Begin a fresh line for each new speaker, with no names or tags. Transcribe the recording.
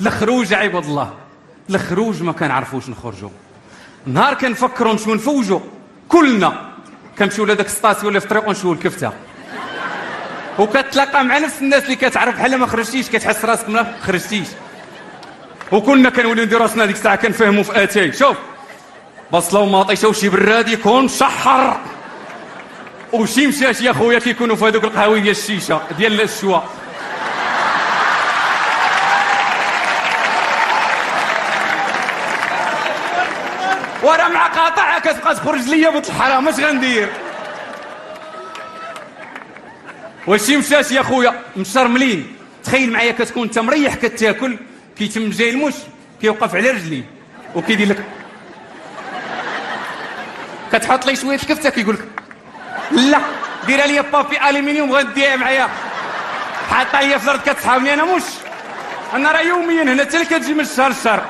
الخروج عباد الله، الخروج ما كنعرفوش نخرجوا. نهار كنفكروا نمشيو نفوجوا كلنا كنمشيو لهداك السطاسي ولا في الطريق ونشوفوا الكفته، وكتلاقى مع نفس الناس اللي كتعرف بحال ما خرجتيش، كتحس راسك ما خرجتيش. وكنا كنوليو نديرو راسنا ديك الساعه كنفهموا في اتاي، شوف بصله وماطيشه وشي براد يكون مشحر، وشي مشاش يا خويا كيكونوا في هذوك القهاوي ديال الشيشه ديال الشوا. ورا مع قاطعها كتبقى تخرج ليا بنت الحرام، اش غندير؟ وشي مشاش يا خويا مشرملين. تخيل معايا كتكون انت مريح كتاكل، كيتم جاي المش كيوقف على رجلي وكيدير لك، كتحط لي شويه الكفته كيقول لك لا ديرها لي بابي الومنيوم غنديها معايا، حاطه لي في الارض كتسحابني انا مش انا راه يوميا هنا حتى كتجي من الشهر